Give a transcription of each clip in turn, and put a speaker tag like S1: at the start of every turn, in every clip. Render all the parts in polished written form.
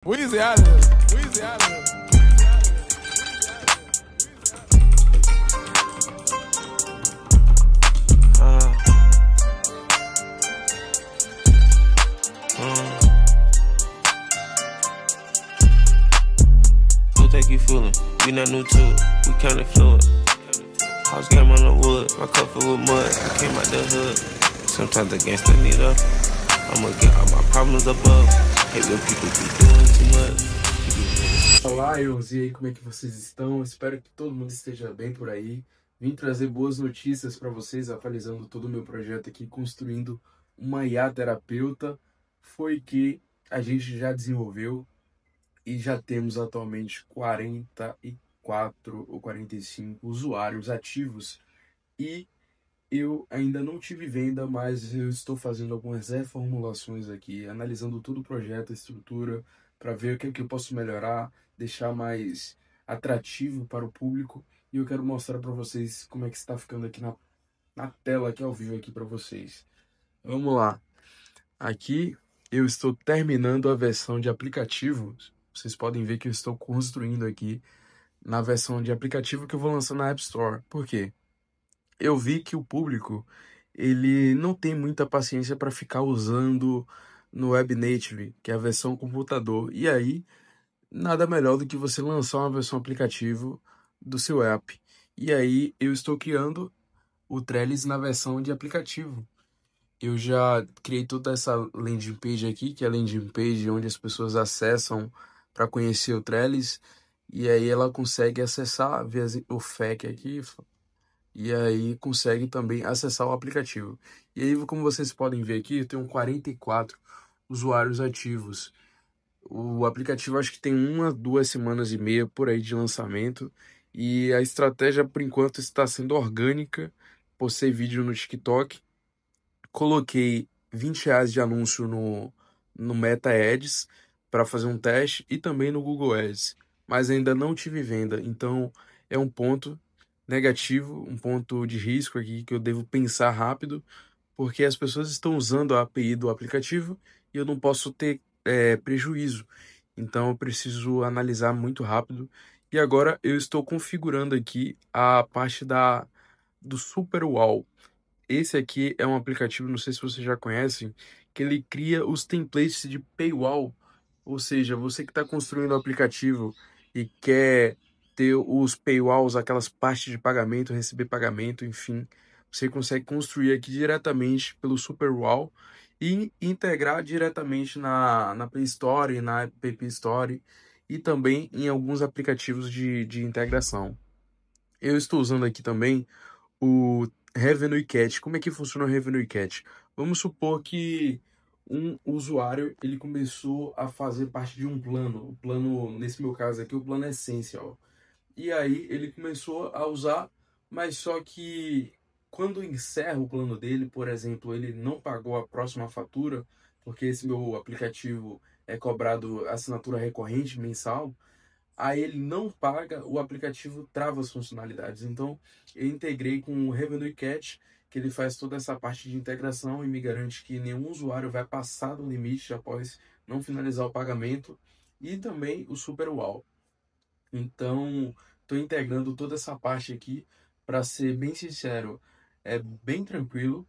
S1: Weezy out of here. Weezy out of here.
S2: Take you feeling, we not new to it, we kinda fluid. House game on the wood, my cup filled with mud, I came out the hood. Sometimes the gangsta need up, I'ma get all my problems above. Hate when people be doing too much.
S3: Olá, e aí, como é que vocês estão? Espero que todo mundo esteja bem por aí. Vim trazer boas notícias para vocês, atualizando todo o meu projeto aqui, construindo uma IA terapeuta. Foi que a gente já desenvolveu e já temos atualmente 44 ou 45 usuários ativos. E eu ainda não tive venda, mas eu estou fazendo algumas reformulações aqui, analisando todo o projeto, a estrutura, para ver o que é que eu posso melhorar, deixar mais atrativo para o público. E eu quero mostrar para vocês como é que está ficando aqui na tela, aqui ao vivo aqui para vocês. Vamos lá. Aqui eu estou terminando a versão de aplicativo. Vocês podem ver que eu estou construindo aqui na versão de aplicativo que eu vou lançar na App Store. Por quê? Eu vi que o público ele não tem muita paciência para ficar usando no Web Native, que é a versão computador. E aí, nada melhor do que você lançar uma versão aplicativo do seu app. E aí, eu estou criando o Trellis na versão de aplicativo. Eu já criei toda essa landing page aqui, que é a landing page onde as pessoas acessam para conhecer o Trellis. E aí ela consegue acessar, ver o FAQ aqui, e aí consegue também acessar o aplicativo. E aí, como vocês podem ver aqui, eu tenho 44 usuários ativos. O aplicativo acho que tem 2 semanas e meia por aí de lançamento. E a estratégia, por enquanto, está sendo orgânica. Postei vídeo no TikTok. Coloquei R$20 de anúncio no Meta Ads para fazer um teste e também no Google Ads. Mas ainda não tive venda. Então, é um ponto negativo, um ponto de risco aqui que eu devo pensar rápido, porque as pessoas estão usando a API do aplicativo e eu não posso ter prejuízo. Então eu preciso analisar muito rápido. E agora eu estou configurando aqui a parte do Super Wall. Esse aqui é um aplicativo, não sei se vocês já conhecem, que ele cria os templates de paywall. Ou seja, você que está construindo o aplicativo e quer ter os paywalls, aquelas partes de pagamento, receber pagamento, enfim, você consegue construir aqui diretamente pelo Superwall e integrar diretamente na Play Store, na App Store e também em alguns aplicativos de integração. Eu estou usando aqui também o Revenue Cat. Como é que funciona o Revenue Cat? Vamos supor que um usuário ele começou a fazer parte de um plano. O plano, nesse meu caso aqui, o plano Essential. E aí ele começou a usar, mas só que quando encerra o plano dele, por exemplo, ele não pagou a próxima fatura, porque esse meu aplicativo é cobrado assinatura recorrente mensal, aí ele não paga, o aplicativo trava as funcionalidades. Então eu integrei com o Revenue Cat, que ele faz toda essa parte de integração e me garante que nenhum usuário vai passar do limite após não finalizar o pagamento, e também o Superwall. Então, estou integrando toda essa parte aqui. Para ser bem sincero, é bem tranquilo.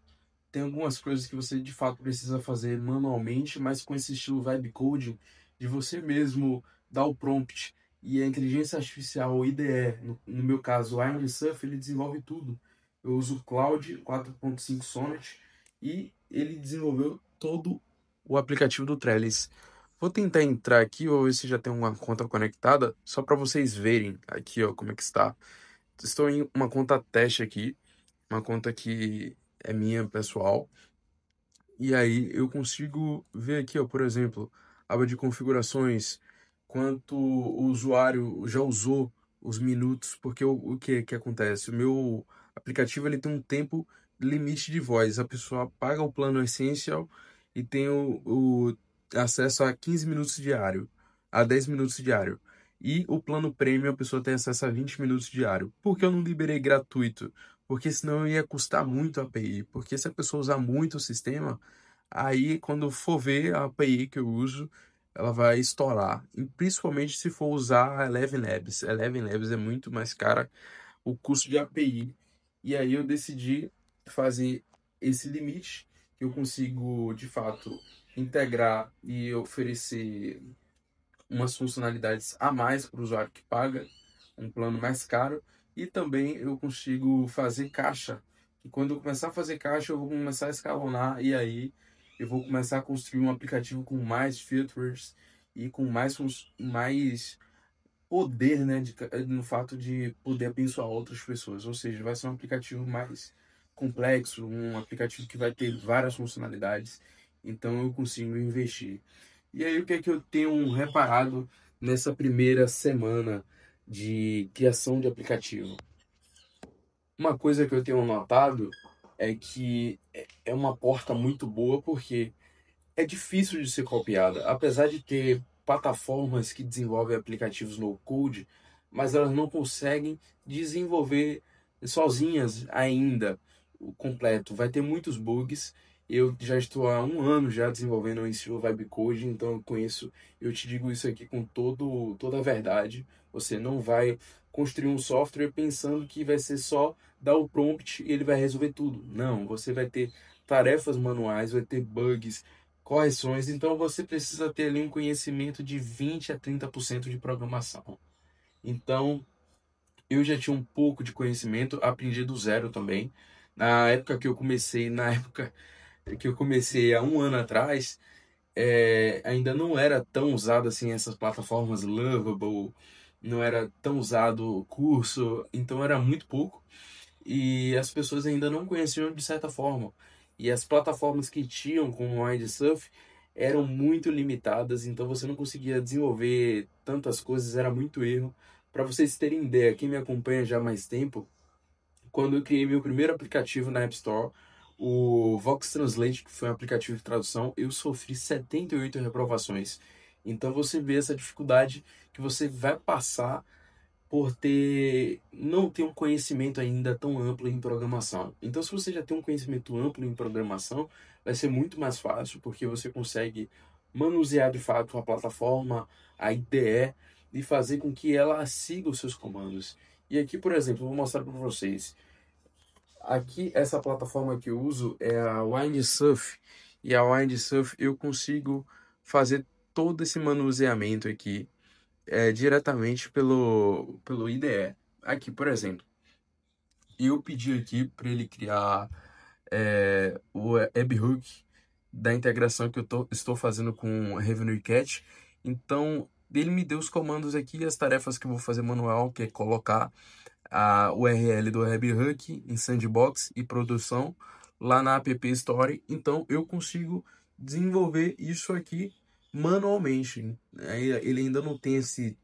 S3: Tem algumas coisas que você de fato precisa fazer manualmente, mas com esse estilo vibe coding, de você mesmo dar o prompt e a inteligência artificial, o IDE, no meu caso, o Iron Surf, ele desenvolve tudo. Eu uso o Cloud 4.5 Sonnet e ele desenvolveu todo o aplicativo do Trellis. Vou tentar entrar aqui, ou ver se já tem uma conta conectada, só para vocês verem aqui, ó, como é que está. Estou em uma conta teste aqui, uma conta que é minha, pessoal. E aí eu consigo ver aqui, ó, por exemplo, aba de configurações, quanto o usuário já usou os minutos, porque o que acontece? O meu aplicativo ele tem um tempo limite de voz. A pessoa paga o plano Essential e tem o acesso a 15 minutos diário, a 10 minutos diário. E o plano Premium a pessoa tem acesso a 20 minutos diário. Por que eu não liberei gratuito? Porque senão ia custar muito a API. Porque se a pessoa usar muito o sistema, aí quando for ver a API que eu uso, ela vai estourar. E principalmente se for usar a Eleven Labs. A Eleven Labs é muito mais cara o custo de API. E aí eu decidi fazer esse limite, que eu consigo, de fato, integrar e oferecer umas funcionalidades a mais para o usuário que paga um plano mais caro. E também eu consigo fazer caixa. E quando eu começar a fazer caixa, eu vou começar a escalonar. E aí eu vou começar a construir um aplicativo com mais features e com mais poder, né, no fato de poder abençoar outras pessoas. Ou seja, vai ser um aplicativo mais complexo, um aplicativo que vai ter várias funcionalidades. Então eu consigo investir. E aí o que é que eu tenho reparado nessa primeira semana de criação de aplicativo? Uma coisa que eu tenho notado é que é uma porta muito boa porque é difícil de ser copiada, apesar de ter plataformas que desenvolvem aplicativos no code, mas elas não conseguem desenvolver sozinhas ainda o completo. Vai ter muitos bugs. Eu já estou há um ano já desenvolvendo em estilo Vibe Code, então eu conheço, eu te digo isso aqui com toda a verdade. Você não vai construir um software pensando que vai ser só dar o prompt e ele vai resolver tudo. Não, você vai ter tarefas manuais, vai ter bugs, correções, então você precisa ter ali um conhecimento de 20 a 30% de programação. Então, eu já tinha um pouco de conhecimento, aprendi do zero também. Na época que eu comecei há um ano atrás, ainda não era tão usado assim essas plataformas Lovable, não era tão usado o curso, então era muito pouco e as pessoas ainda não conheciam de certa forma. E as plataformas que tinham como o Windsurf eram muito limitadas, então você não conseguia desenvolver tantas coisas, era muito erro. Para vocês terem ideia, quem me acompanha já há mais tempo, quando eu criei meu primeiro aplicativo na App Store, o Vox Translate, que foi um aplicativo de tradução, eu sofri 78 reprovações. Então você vê essa dificuldade que você vai passar por não ter um conhecimento ainda tão amplo em programação. Então, se você já tem um conhecimento amplo em programação, vai ser muito mais fácil, porque você consegue manusear de fato a plataforma, a IDE, e fazer com que ela siga os seus comandos. E aqui, por exemplo, eu vou mostrar para vocês. Aqui, essa plataforma que eu uso é a Windsurf, e a Windsurf eu consigo fazer todo esse manuseamento aqui diretamente pelo IDE. Aqui, por exemplo, eu pedi aqui para ele criar o webhook da integração que estou fazendo com Revenue Cat. Então, ele me deu os comandos aqui, as tarefas que eu vou fazer manual, que é colocar a URL do webhook em sandbox e produção lá na App Store. Então, eu consigo desenvolver isso aqui manualmente. Ele ainda não tem esse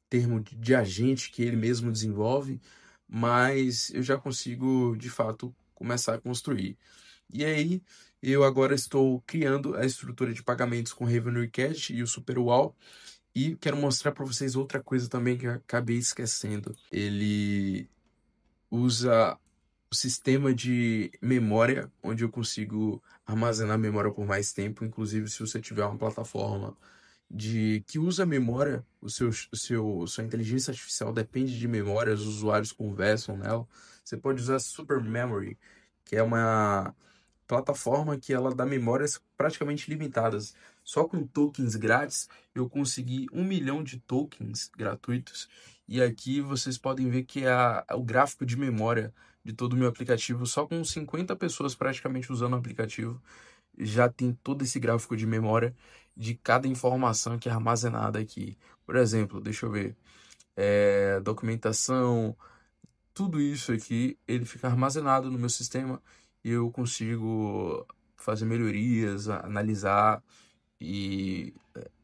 S3: termo de agente que ele mesmo desenvolve, mas eu já consigo, de fato, começar a construir. E aí, eu agora estou criando a estrutura de pagamentos com Revenue Cat e o SuperWall. E quero mostrar para vocês outra coisa também que eu acabei esquecendo. Ele usa o sistema de memória, onde eu consigo armazenar memória por mais tempo. Inclusive, se você tiver uma plataforma que usa memória, sua inteligência artificial depende de memória, os usuários conversam nela. Você pode usar Super Memory, que é uma plataforma que ela dá memórias praticamente limitadas. Só com tokens grátis, eu consegui 1 milhão de tokens gratuitos. E aqui vocês podem ver que o gráfico de memória de todo o meu aplicativo, só com 50 pessoas praticamente usando o aplicativo, já tem todo esse gráfico de memória de cada informação que é armazenada aqui. Por exemplo, deixa eu ver, documentação, tudo isso aqui, ele fica armazenado no meu sistema e eu consigo fazer melhorias, analisar e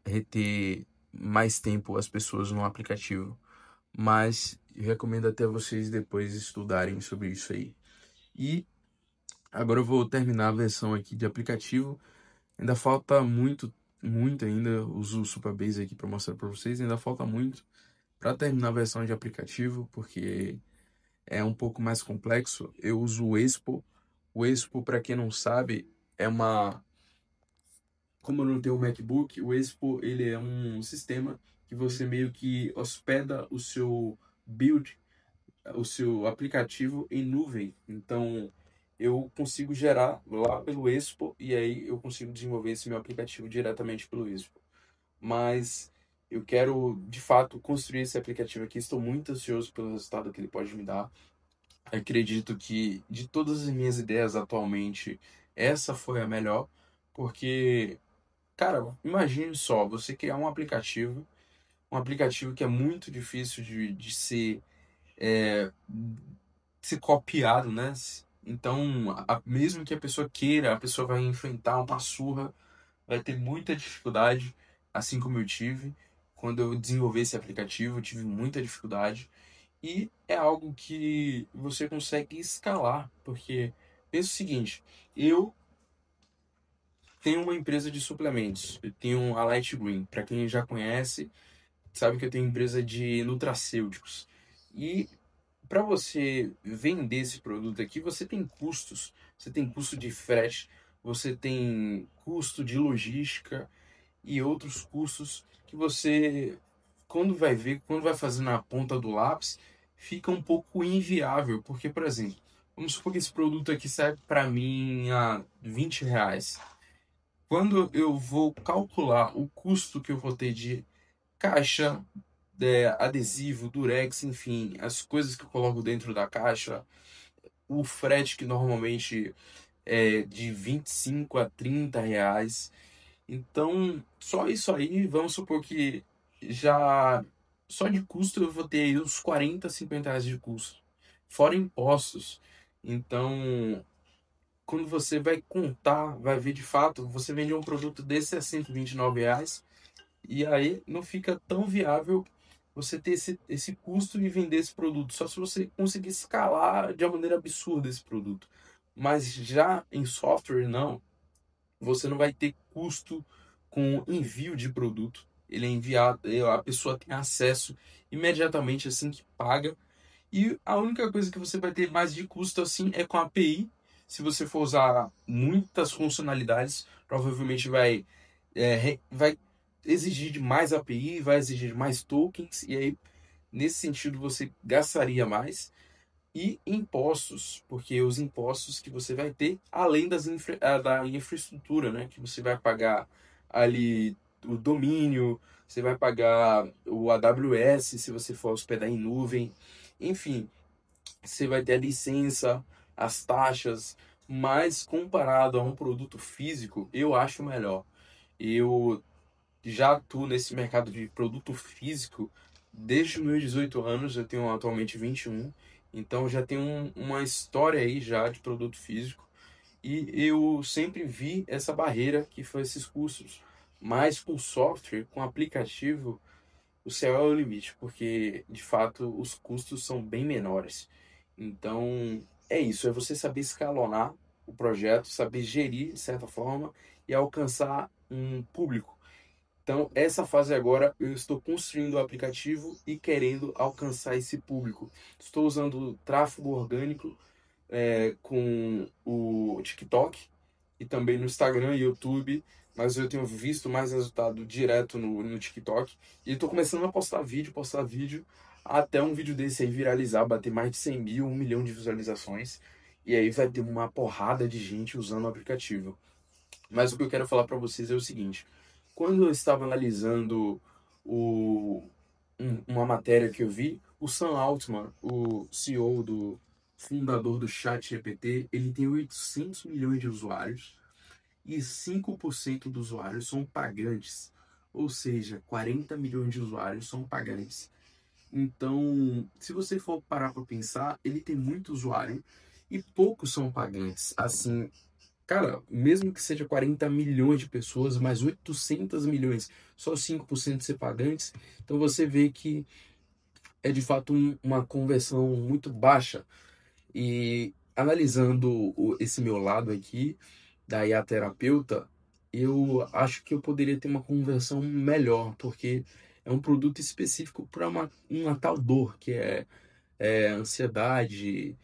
S3: reter mais tempo as pessoas no aplicativo. Mas eu recomendo até vocês depois estudarem sobre isso aí. E agora eu vou terminar a versão aqui de aplicativo. Ainda falta muito ainda. Uso o Supabase aqui para mostrar para vocês. Ainda falta muito para terminar a versão de aplicativo, porque é um pouco mais complexo. Eu uso o Expo. O Expo, para quem não sabe, é uma como eu não tenho o MacBook, o Expo ele é um sistema que você meio que hospeda o seu build, o seu aplicativo em nuvem. Então, eu consigo gerar lá pelo Expo e aí eu consigo desenvolver esse meu aplicativo diretamente pelo Expo. Mas eu quero, de fato, construir esse aplicativo aqui. Estou muito ansioso pelo resultado que ele pode me dar. Acredito que, de todas as minhas ideias atualmente, essa foi a melhor, porque, cara, imagine só, você criar um aplicativo que é muito difícil de ser copiado, né? Então, mesmo que a pessoa queira, a pessoa vai enfrentar uma surra, vai ter muita dificuldade, assim como eu tive. Quando eu desenvolvi esse aplicativo, eu tive muita dificuldade. E é algo que você consegue escalar, porque pensa o seguinte, eu tenho uma empresa de suplementos, eu tenho a Light Green, para quem já conhece, sabe que eu tenho empresa de nutracêuticos. E para você vender esse produto aqui, você tem custos. Você tem custo de frete, você tem custo de logística e outros custos que você, quando vai ver, quando vai fazer na ponta do lápis, fica um pouco inviável. Porque, por exemplo, vamos supor que esse produto aqui serve para mim a R$ 20. Quando eu vou calcular o custo que eu vou ter de caixa, adesivo, durex, enfim, as coisas que eu coloco dentro da caixa, o frete que normalmente é de 25 a R$ 30. Então, só isso aí, vamos supor que já só de custo eu vou ter aí uns R$ 40, R$ 50 de custo, fora impostos. Então, quando você vai contar, vai ver de fato, você vende um produto desse a R$ 129, e aí não fica tão viável você ter esse custo e vender esse produto, só se você conseguir escalar de uma maneira absurda esse produto. Mas já em software, não. Você não vai ter custo com envio de produto. Ele é enviado, a pessoa tem acesso imediatamente assim que paga. E a única coisa que você vai ter mais de custo assim é com a API. Se você for usar muitas funcionalidades, provavelmente vai exigir de mais API, vai exigir mais tokens, e aí nesse sentido você gastaria mais. E impostos, porque os impostos que você vai ter, além da infraestrutura, né? Que você vai pagar ali o domínio, você vai pagar o AWS se você for hospedar em nuvem, enfim, você vai ter a licença, as taxas, mas comparado a um produto físico, eu acho melhor. Eu já atuo nesse mercado de produto físico desde os meus 18 anos, eu tenho atualmente 21, então já tenho uma história aí já de produto físico e eu sempre vi essa barreira que foi esses custos. Mas com software, com aplicativo, o céu é o limite, porque de fato os custos são bem menores. Então é isso, é você saber escalonar o projeto, saber gerir de certa forma e alcançar um público. Então, essa fase agora, eu estou construindo o aplicativo e querendo alcançar esse público. Estou usando tráfego orgânico com o TikTok e também no Instagram e YouTube, mas eu tenho visto mais resultado direto no TikTok. E estou começando a postar vídeo, até um vídeo desse aí viralizar, bater mais de 100 mil, 1 milhão de visualizações. E aí vai ter uma porrada de gente usando o aplicativo. Mas o que eu quero falar para vocês é o seguinte. Quando eu estava analisando uma matéria que eu vi, o Sam Altman, o CEO fundador do ChatGPT, ele tem 800 milhões de usuários e 5% dos usuários são pagantes. Ou seja, 40 milhões de usuários são pagantes. Então, se você for parar para pensar, ele tem muito usuário e poucos são pagantes. Assim, cara, mesmo que seja 40 milhões de pessoas, mais 800 milhões, só 5% ser pagantes, então você vê que é de fato uma conversão muito baixa. E analisando esse meu lado aqui, da IA terapeuta, eu acho que eu poderia ter uma conversão melhor, porque é um produto específico para uma tal dor, que é ansiedade,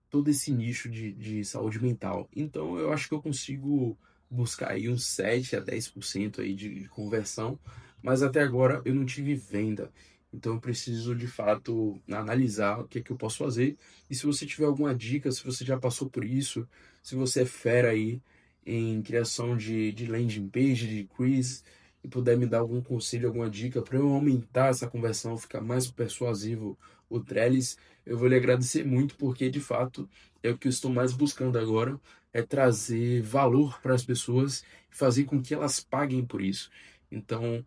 S3: todo esse nicho de saúde mental. Então eu acho que eu consigo buscar aí uns 7 a 10% aí de conversão, mas até agora eu não tive venda. Então eu preciso de fato analisar o que é que eu posso fazer. E se você tiver alguma dica, se você já passou por isso, se você é fera aí em criação de landing page, de quiz, e puder me dar algum conselho, alguma dica para eu aumentar essa conversão, ficar mais persuasivo o Trellis, eu vou lhe agradecer muito, porque de fato é o que eu estou mais buscando agora, é trazer valor para as pessoas e fazer com que elas paguem por isso. Então,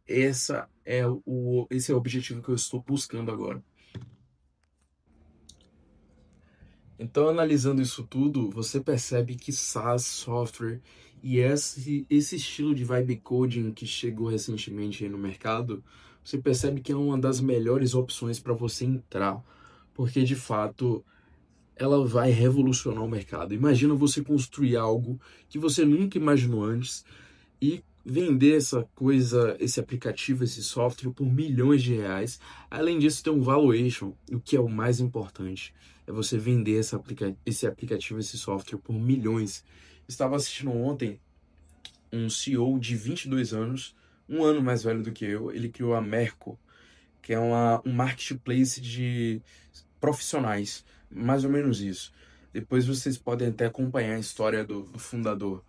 S3: esse é o objetivo que eu estou buscando agora. Então, analisando isso tudo, você percebe que SaaS, software e esse estilo de vibe coding que chegou recentemente aí no mercado, você percebe que é uma das melhores opções para você entrar, porque de fato ela vai revolucionar o mercado. Imagina você construir algo que você nunca imaginou antes e vender essa coisa, esse aplicativo, esse software por milhões de reais. Além disso, tem um valuation, o que é o mais importante. É você vender esse aplicativo, esse software por milhões. Estava assistindo ontem um CEO de 22 anos, um ano mais velho do que eu. Ele criou a Merco, que é um marketplace de profissionais, mais ou menos isso. Depois vocês podem até acompanhar a história do fundador.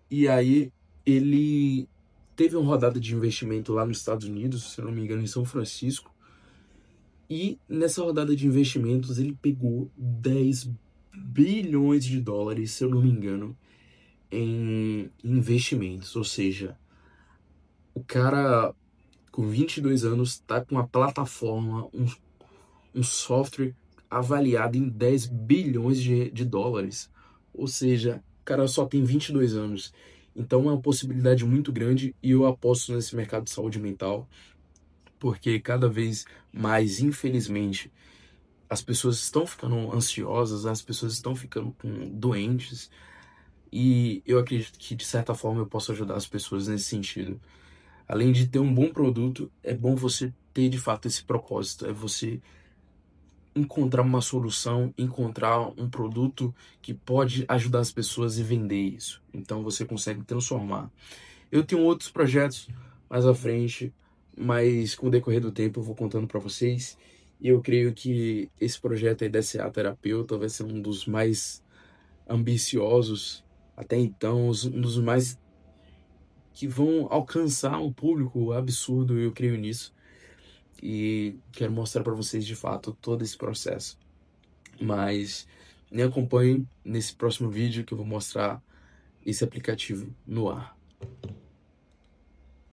S3: E aí ele teve uma rodada de investimento lá nos Estados Unidos, se eu não me engano, em São Francisco. E nessa rodada de investimentos ele pegou 10 bilhões de dólares, se eu não me engano, em investimentos. Ou seja, o cara com 22 anos está com uma plataforma, um software avaliado em 10 bilhões de dólares. Ou seja, o cara só tem 22 anos. Então é uma possibilidade muito grande e eu aposto nesse mercado de saúde mental, porque cada vez mais, infelizmente, as pessoas estão ficando ansiosas, as pessoas estão ficando doentes, e eu acredito que de certa forma eu posso ajudar as pessoas nesse sentido. Além de ter um bom produto, é bom você ter de fato esse propósito, é você encontrar uma solução, encontrar um produto que pode ajudar as pessoas e vender isso. Então você consegue transformar. Eu tenho outros projetos mais à frente, mas com o decorrer do tempo eu vou contando para vocês. E eu creio que esse projeto aí da SA Terapeuta vai ser um dos mais ambiciosos até então, um dos mais que vão alcançar um público absurdo, eu creio nisso. E quero mostrar para vocês de fato todo esse processo. Mas me acompanhem nesse próximo vídeo que eu vou mostrar esse aplicativo no ar.